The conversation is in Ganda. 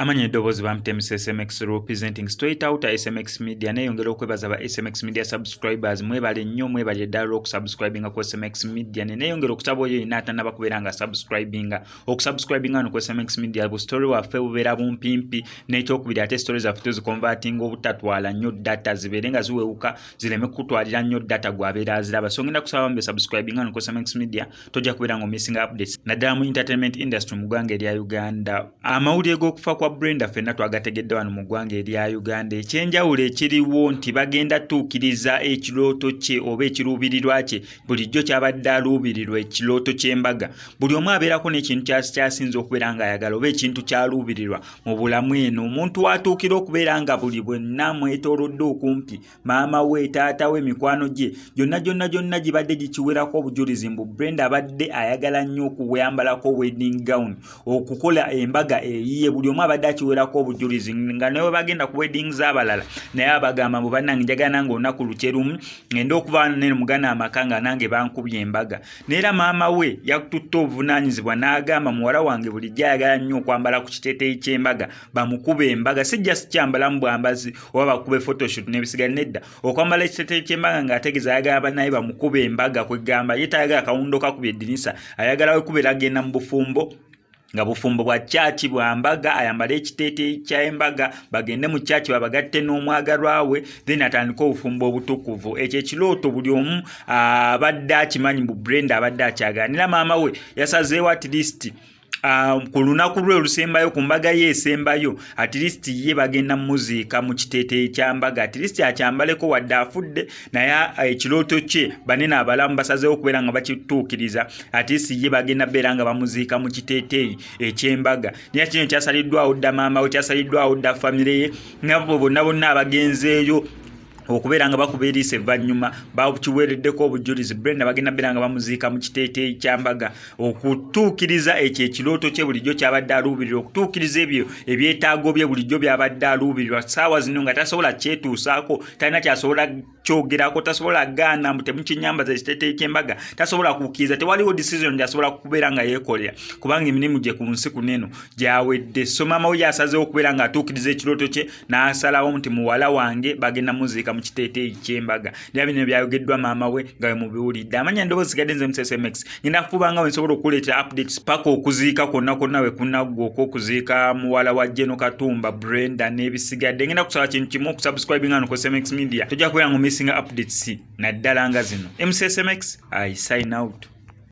Amanya eddoboozi bamutemu SMX representing straight out SMX Media neyongera okwebaza ba SMX Media subscribers mwebale nnyo mwebale ddala okusubscribinga ku SMX Media neyongera okusaba oyo inaatannaba kubeera nga okusubscribinga no ku SMX Media bu story waffe bubeera bumpimpi n'ekyokubiri ate stories zaffe tuziconverting obutatwala nnyo data zibeere nga ziwewuka zireme kutwalira nnyo data gwabeera aziraba so ngenda kusaba mbe subscribinga no ku SMX Media tojja kubeera nga missing updates naddala mu entertainment industry mu ggwanga erya Uganda amawulire g'okufa kwa Brenda fenna twagategedde wano mu ggwanga erya Uganda ekyenjawulo ekiriwo nti bagenda tuukiriza ekirooto kye oba ekiruubirirwa kye bulijjo kyabadde aluubirirwa ekirooto ky'embaga buli omu abeerako n'ekintu kyasinza okubeera nga ayagala oba ekintu kyaluubirirwa mu bulamu eno omuntu watuukira okubeera nga buli bwenna mwetoolodde okumpi maama we taata we mikwano gye gyonna gibadde gikiwerako obujulizi mbu Brenda abadde ayagala nnyo okuyambalako wedding gown okukola embaga eyiye buli omu abadde akiwerako obujulizi nga newe bagenda ku wedding z'abalala naye abagamba mbu bannange njagala nange olunaku lukyerumu ngenda okuba nene mugana amaka nga nange bankubye embaga neera maama we yakututte obuvunaanyizibwa n'agamba muwala wange bulijjo ayagala nnyo okwambala ku kiteteyi ky'embaga bamukube embaga sijja sikyambala mu bwambazi oba bakube photoshoot n'ebisigali nedda okwambala ekiteteyi ky'embaga ng'ategeeza ayagala bannaye bamukube embaga kwegamba ye tayagala kawundo kakubye eddinisa ayagala we kubeera agenda mu bufumbo nga bufumbo bwa chaachi bwa mbaga ayambale ekiteteyi ky'embaga bagende mu chaachi babagatte n'omwagalwa we then atandika obufumbo obutukuvu ekyo ekirooto buli omu abadde akimanyi bu Brenda abadde akyaganira maama we yasazeewo at least ku lunaku lwe olusembayo ku mbaga ye esembayo at least ye bagenda muziika mu kiteteyi kya mbaga at least akyambaleko wadde afudde naye ekirooto kye banene abalamu basazeewo okubeera nga bakituukiriza at least ye bagenda beera nga bamuziika mu kiteteyi eky'embaga naye kino kyasaliddwawo dda maama we kyasaliddwawo dda famire ye nabo bonna abagenzeeyo okubeera nga bakuba eriisa evvannyuma bakiweereddeko obujulizi Brenda bagenda beera nga bamuziika mu kiteteyi ky'ambaga okutuukiriza ekyo ekirooto kye bulijjo kyabadde aluubirirwa okutuukiriza ebyo ebyetaago bye bulijjo byabadde aluubirirwa saawa zino nga tasobola kyetuusaako talina kyasobola kyogerako tasobola gaana mbu temukinyambaza ekiteteyi ky'embaga tasobola kukkiriza tewaliwo decision gyasobola kubeera nga yeekolera kubanga emirimu gye ku nsi kuneno gyawedde so maama we yasazeewo okubeera nga atuukiriza ekirooto kye n'asalawo nti muwala wange bagenda muziika mu kiteteyi ky'embaga naye bino byayogeddwa maama we nga we mubiwulidde amanya endoboozi zigadde nze mu SMX ngenda kufubanga we nsobola okuleetera updates paka okuziika kwonna we kunaggwako okuziika muwala wa Jeno Katumba Brenda n'ebisigadde ngenda kusaba kintu kimu okusubscribinga no ku SMX Media tojja kubeera nga missing updates naddala nga zino SMX I sign out.